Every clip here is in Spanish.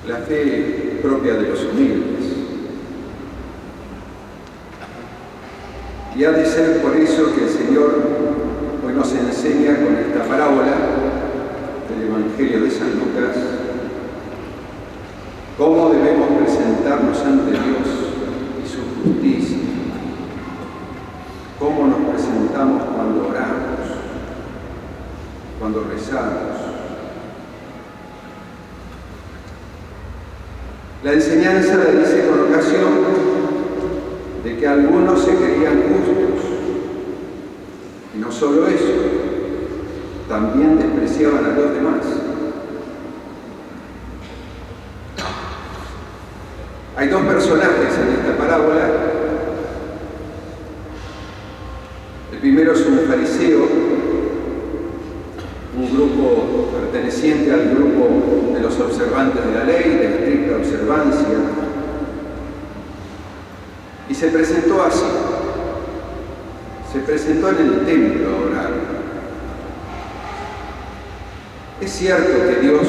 la fe propia de los humildes. Y ha de ser por eso que el Señor hoy nos enseña con esta parábola del Evangelio de San Lucas cómo debemos presentarnos ante Dios y su justicia, cómo nos presentamos cuando oramos, cuando rezamos. La enseñanza la dice con ocasión de que algunos se creían justos, y no solo eso, también despreciaban a los demás. Hay dos personajes en esta parábola. El primero es un fariseo, un grupo perteneciente al grupo de los observantes de la ley, de estricta observancia, y se presentó así. Se presentó en el templo a orar. Es cierto que Dios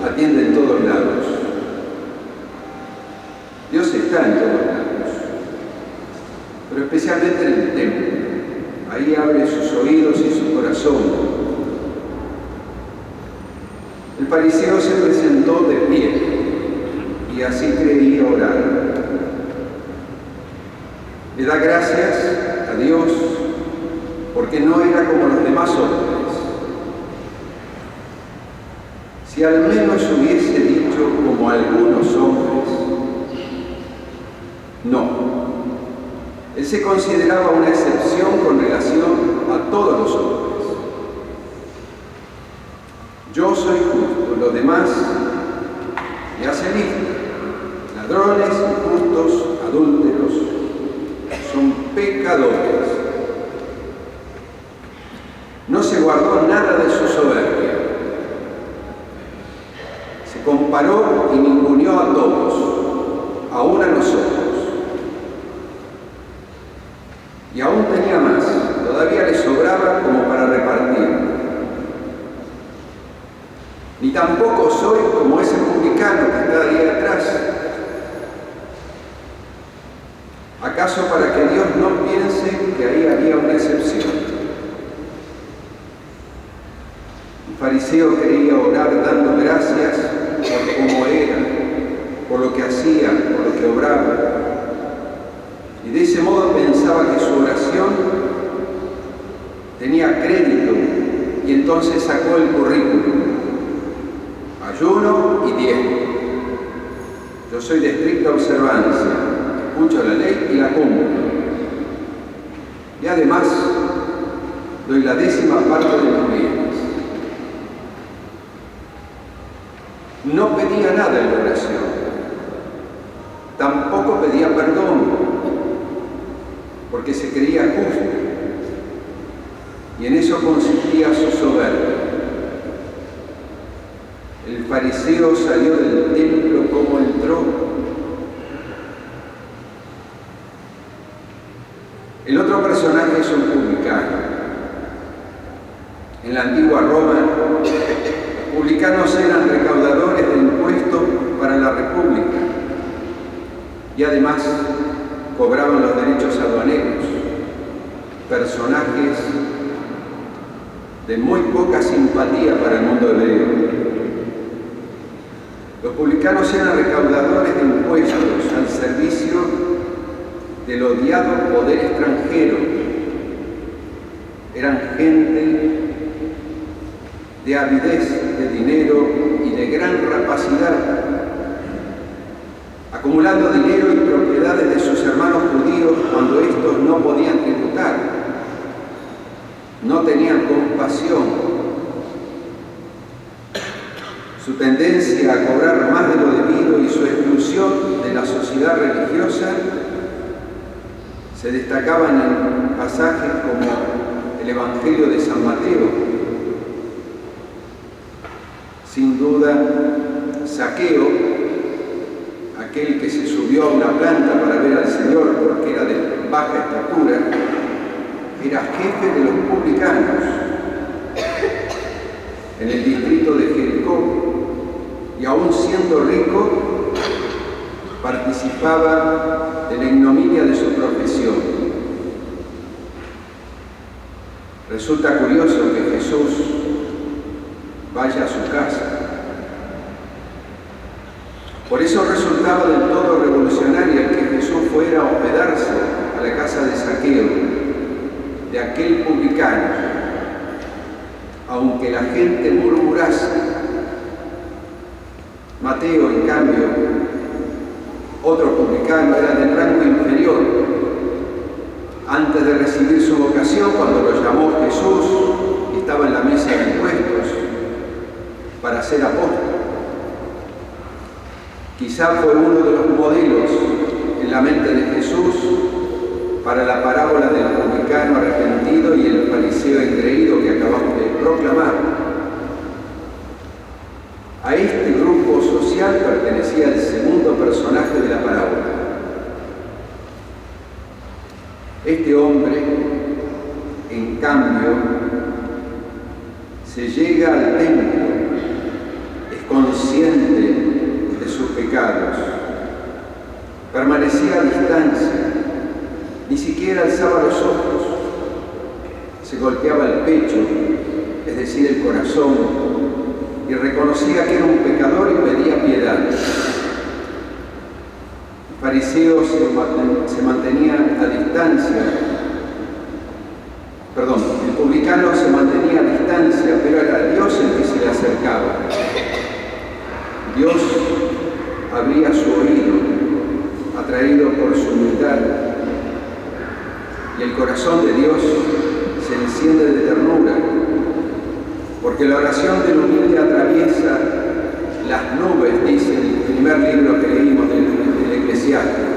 atiende en todos lados. Dios está en todos lados, pero especialmente en el templo. Ahí abre sus oídos y su corazón. El fariseo se presentó de pie y así creía orar. Le da gracias a Dios porque no era como los demás hombres. Si al menos hubiese dicho como algunos hombres, no. Él se consideraba una excepción con relación a todos los hombres. Yo soy justo, los demás me hacen lista. Ladrones, injustos, adúlteros, son pecadores. No se guardó nada de su soberbia. Se comparó y ninguneó a todos, aún a nosotros. Y aún tenía más, todavía le sobraba como para repartir. Ni tampoco soy como ese publicano que está ahí atrás. ¿Acaso para que Dios no piense que ahí había una excepción? El fariseo quería orar dando gracias por cómo era, por lo que hacía, por lo que obraba. Y de ese modo pensaba que su oración tenía crédito y entonces sacó el currículum. Ayuno y diezmo. Yo soy de estricta observancia. Escucho la ley y la cumplo. Y además, doy la 10ª parte de los bienes. No pedía nada en la oración. Tampoco pedía perdón, porque se creía justo. Y en eso consistía su soberbia. El fariseo salió del templo como entró. El otro personaje es un publicano. En la antigua Roma, los publicanos eran recaudadores de impuestos para la República y además cobraban los derechos aduaneros, personajes de muy poca simpatía para el mundo hebreo. Los publicanos eran recaudadores de impuestos al servicio del odiado poder extranjero. Eran gente de avidez de dinero y de gran rapacidad, acumulando dinero y propiedades de sus hermanos judíos cuando estos no podían tributar. No tenían compasión. Su tendencia a cobrar más de lo debido y su exclusión de la sociedad religiosa se destacaban en pasajes como el Evangelio de San Mateo. Sin duda, Zaqueo, aquel que se subió a una planta para ver al Señor porque era de baja estatura, era jefe de los publicanos en el distrito de Jericó. y aún siendo rico, participaba de la ignominia de su profesión. Resulta curioso que Jesús vaya a su casa. Por eso resultaba del todo revolucionario el que Jesús fuera a hospedarse a la casa de Zaqueo, de aquel publicano, aunque la gente murmurase. Mateo, en cambio, otro publicano, era de rango inferior. Antes de recibir su vocación, cuando lo llamó Jesús, estaba en la mesa de impuestos para ser apóstol. Quizá fue uno de los modelos en la mente de Jesús para la parábola del publicano arrepentido y el fariseo engreído que acabamos de proclamar. A este grupo social pertenecía el segundo personaje de la parábola. Este hombre, en cambio, se llega al templo, es consciente de sus pecados, permanecía a distancia, ni siquiera alzaba los ojos, se golpeaba el pecho, es decir, el corazón, y reconocía que era un pecador y pedía piedad. El fariseo se mantenía a distancia, el publicano se mantenía a distancia, pero era Dios el que se le acercaba. Dios abría su oído, atraído por su humildad, y el corazón de Dios se enciende de ternura, porque la oración del humilde atraviesa las nubes, dice el primer libro que leímos del Eclesiástico,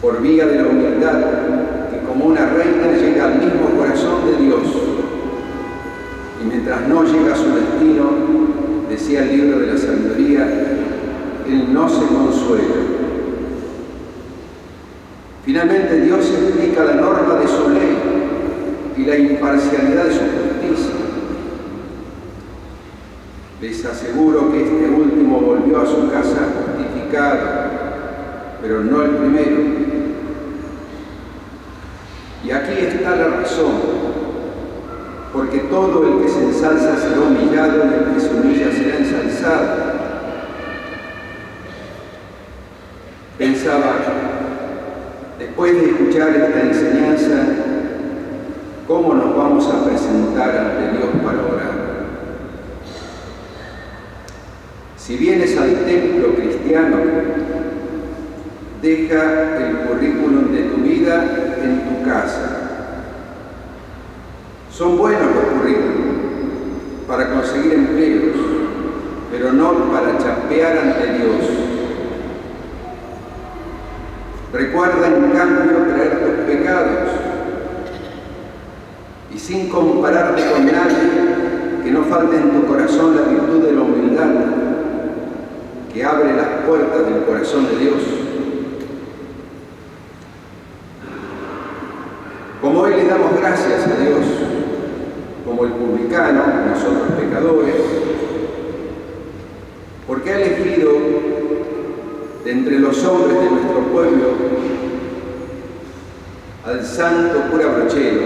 por vía de la humildad, que como una reina llega al mismo corazón de Dios, y mientras no llega a su destino, decía el libro de la sabiduría, él no se consuela. Finalmente Dios explica la norma de su ley y la imparcialidad de su justicia. Les aseguro que este último volvió a su casa justificado, pero no el primero. Y aquí está la razón, porque todo el que se ensalza será humillado y el que se humilla será ensalzado. Pensaba, después de escuchar esta enseñanza, ¿cómo nos vamos a presentar ante Dios para orar? Si vienes al templo cristiano, deja el currículum de tu vida en tu casa. Son buenos los currículums para conseguir empleos, pero no para chapear ante Dios. Recuerda, en cambio, traer tus pecados y sin compararte con nadie, que no falte en tu corazón la virtud de la humildad que abre las puertas del corazón de Dios. Como hoy le damos gracias a Dios, como el publicano, nosotros pecadores, porque ha elegido de entre los hombres de nuestro pueblo al santo cura Brochero,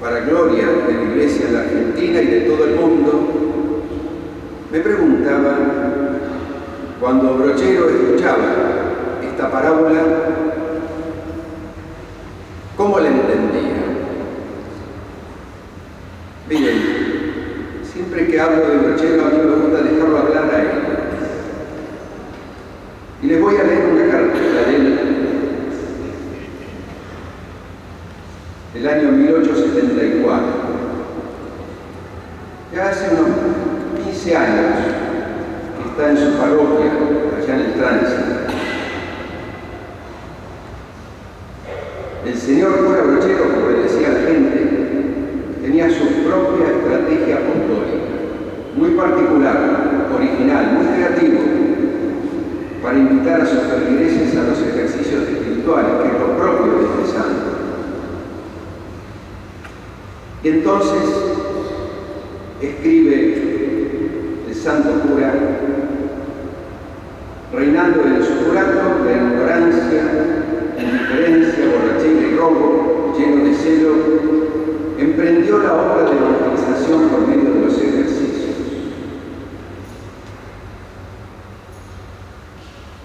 para gloria de la Iglesia en la Argentina y de todo el mundo. Me preguntaba, cuando Brochero escuchaba esta parábola, ¿cómo la entendía? Miren, siempre que hablo de Brochero, a mí me gusta dejarlo hablar a él. Y les voy a leer una carta de él, del año 1874. Ya hace unos 15 años que está en su parroquia, allá en el Tránsito. El señor cura Brochero, como le decía a la gente, tenía su propia estrategia apostólica, muy particular, original, muy creativo, para invitar a sus feligreses a los ejercicios espirituales, que es lo propio de este santo. Y entonces escribe santo cura, reinando en su curato la ignorancia, indiferencia, borrachera y robo, lleno de celo, emprendió la obra de evangelización por medio de los ejercicios.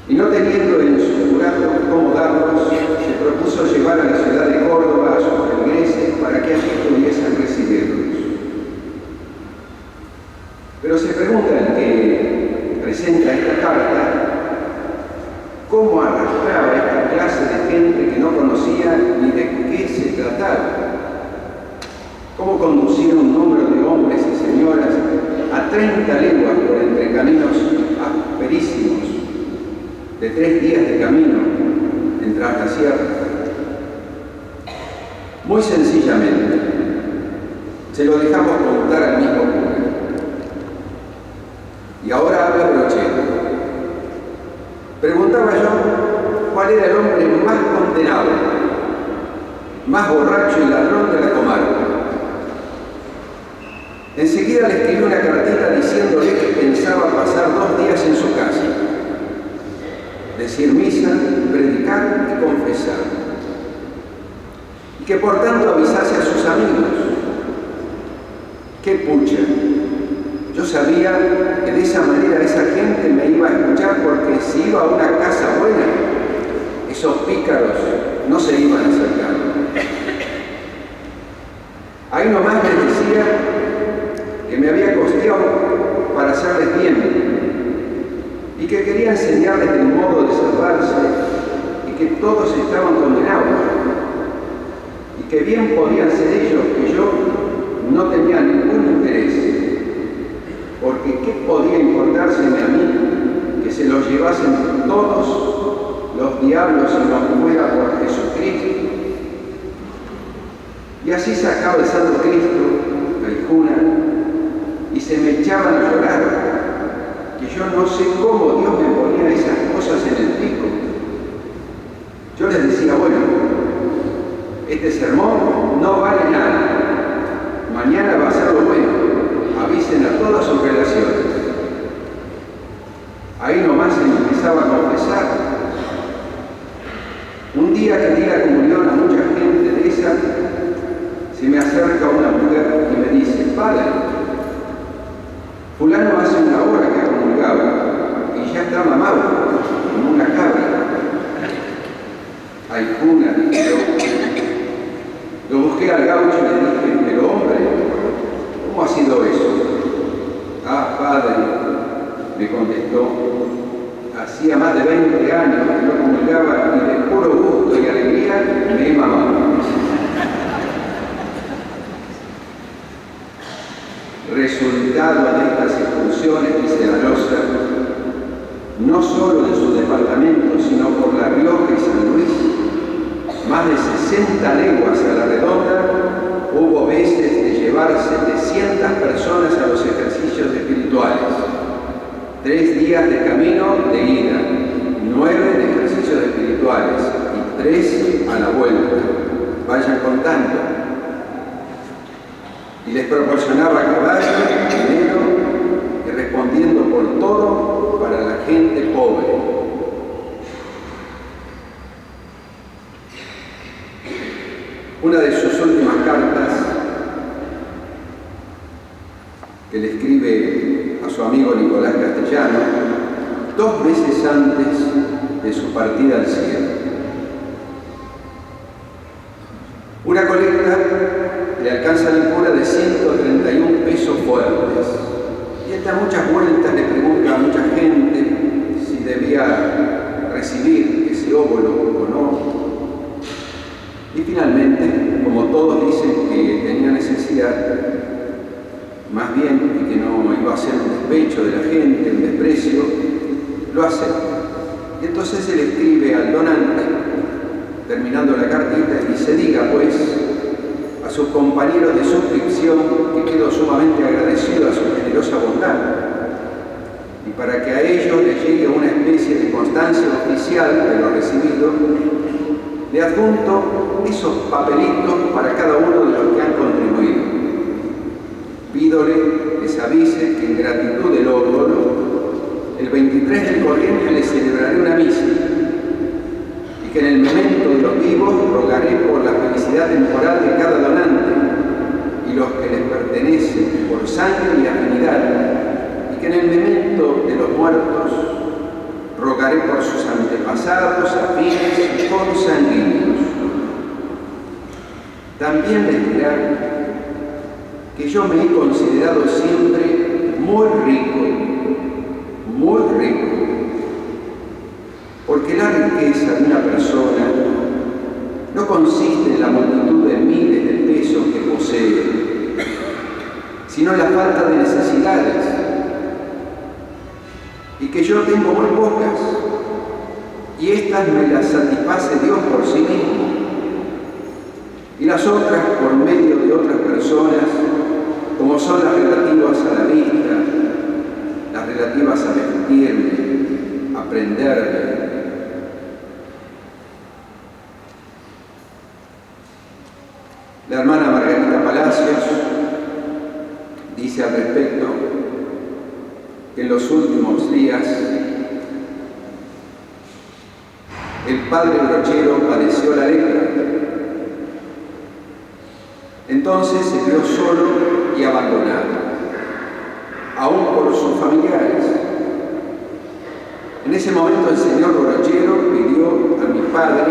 Y no teniendo en su curato cómo darlos, se propuso llevar a la ciudad de Córdoba a sus feligreses para que allí pudiesen recibirlos. Pero se pregunta el que presenta esta carta, ¿cómo arrastraba esta clase de gente que no conocía ni de qué se trataba? ¿Cómo conducía un número de hombres y señoras a 30 leguas por entre caminos asperísimos, de 3 días de camino, entre la sierra? Muy sencillamente, se lo dejamos contar al mismo cura. Y ahora habla Brochero. Preguntaba yo cuál era el hombre más condenado, más borracho y ladrón de la comarca. Enseguida le escribió una cartita diciéndole que pensaba pasar 2 días en su casa, decir misa, predicar y confesar, y que por tanto avisase a sus amigos. ¡Qué pucha! Yo sabía que de esa manera esa gente me iba a escuchar, porque si iba a una casa buena, esos pícaros no se iban a acercar. Ahí nomás les decía que me había costeado para hacerles bien y que quería enseñarles el modo de salvarse y que todos estaban condenados y que bien podían ser ellos, que yo no tenía ningún interés, porque ¿qué podía importárseme a mí que se los llevasen todos los diablos si no fuera por Jesucristo? Y así sacaba el Santo Cristo, la hijuna, y se me echaban a llorar, que yo no sé cómo Dios me ponía esas cosas en el pico. Yo les decía, bueno, este sermón no vale nada, mañana va a ser lo bueno, avisen a todas sus relaciones. Ahí nomás se empezaba a confesar. Un día que di la comunión a mucha gente de esa, se me acerca una mujer y me dice, padre, fulano hace una hora que comulgaba y ya está mamado, como una cabra. Ay, cuna, lo busqué al gaucho y le dije, pero hombre, ¿cómo ha sido eso? Ah, padre, me contestó, hacía más de 20 años que no comulgaba y de puro gusto y alegría me he mamado. Resultado de estas excursiones, dice la Rosa, no solo en su departamento, sino por La Rioja y San Luis, más de 60 leguas a la redonda, hubo veces de llevar 700 personas a los ejercicios espirituales, 3 días de camino de ida, 9 de ejercicios espirituales y 3 a la vuelta. Vayan contando. Y les proporcionaba caballos, dinero, y respondiendo por todo para la gente pobre. Una de sus últimas cartas, que le escribe a su amigo Nicolás Castellano, 2 meses antes de su partida al cielo. Una colecta le alcanza al cura de 131 pesos fuertes. Y estas muchas vueltas le pregunta a mucha gente si debía recibir ese óvulo o no. Y finalmente, como todos dicen que tenía necesidad, más bien, y que no iba a ser un despecho de la gente, un desprecio, lo acepta. Y entonces él escribe al donante, terminando la cartita, y se diga pues a sus compañeros de suscripción que quedo sumamente agradecido a su generosa bondad, y para que a ellos les llegue una especie de constancia oficial de lo recibido, le adjunto esos papelitos para cada uno de los que han contribuido. Pídole les avise que en gratitud del óvulo, el 23 del corriente le celebraré una misa y que en el memento de los vivos rogaré por la felicidad temporal de cada donante y los que les pertenecen por sangre y afinidad, y que en el memento de los muertos rogaré por sus antepasados, afines y consanguíneos. También les dirá que yo me he considerado siempre muy rico, porque la riqueza de una persona no consiste en la multitud de miles de pesos que posee, sino en la falta de necesidades, y que yo tengo muy pocas, y estas me las satisface Dios por sí mismo, y las otras por medio de otras personas, como son las relativas a la vista, las relativas a vestirme, a aprenderme. La hermana Margarita Palacios dice al respecto que en los últimos días el padre Brochero padeció la lepra. Entonces se vio solo y abandonado, aún por sus familiares. En ese momento el señor Brochero pidió a mi padre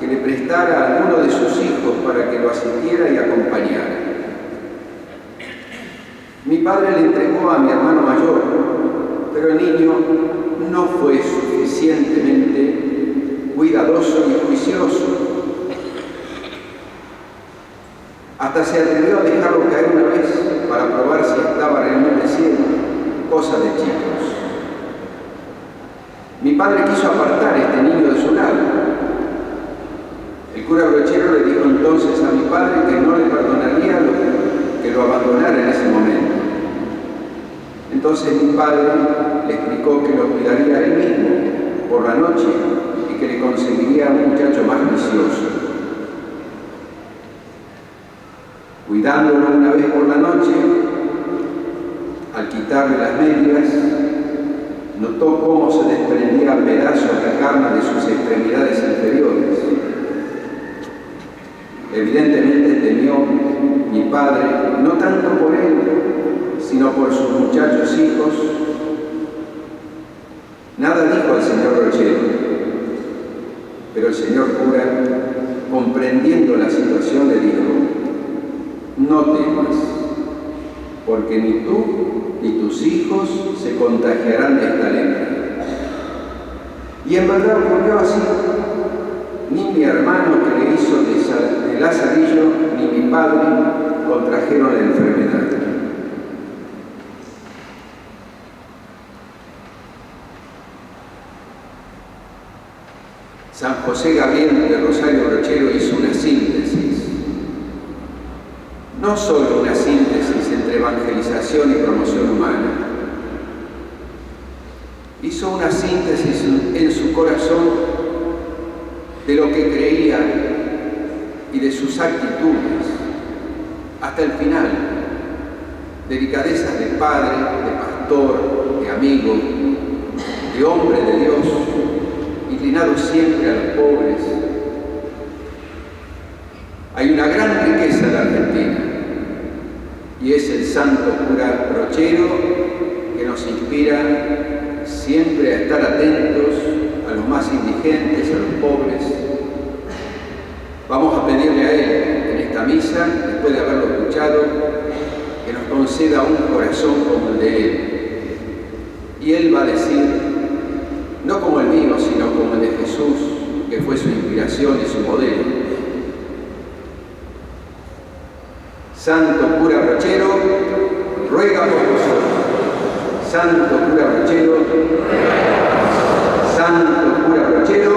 que le prestara a alguno de sus hijos para que lo asistiera y acompañara. Mi padre le entregó a mi hermano mayor, pero el niño no fue suficientemente cuidadoso y juicioso. Hasta se atrevió a dejarlo caer una vez para probar si estaba realmente ciego, cosa de chicos. Mi padre quiso apartar a este niño de su lado. El cura Brochero le dijo entonces a mi padre que no le perdonaría que lo abandonara en ese momento. Entonces mi padre le explicó que lo cuidaría él mismo por la noche y que le conseguiría un muchacho más vicioso. Cuidándolo una vez por la noche, al quitarle las medias, notó cómo se desprendían pedazos de carne de sus extremidades inferiores. Evidentemente temió mi padre, no tanto por él, sino por sus muchachos hijos. Nada dijo al señor Brochero, pero el señor cura, comprendiendo la situación, le dijo: no temas, porque ni tú ni tus hijos se contagiarán de esta lepra. Y en verdad ocurrió así. Ni mi hermano que le hizo de lazarillo, ni mi padre contrajeron la enfermedad. San José Gabriel de Rosario Brochero hizo una síntesis. No solo una síntesis entre evangelización y promoción humana. Hizo una síntesis en su corazón de lo que creía y de sus actitudes, hasta el final. Delicadezas de padre, de pastor, de amigo, de hombre de Dios, inclinado siempre a los pobres. Hay una gran riqueza en la Argentina, y es el santo cura Brochero que nos inspira siempre a estar atentos a los más indigentes, a los pobres. Vamos a pedirle a Él en esta misa, después de haberlo escuchado, que nos conceda un corazón como el de Él. Y Él va a decir, no como el mío, sino como el de Jesús, que fue su inspiración y su modelo. Santo cura Brochero, ruega por nosotros. Santo cura Brochero, Santo cura Brochero,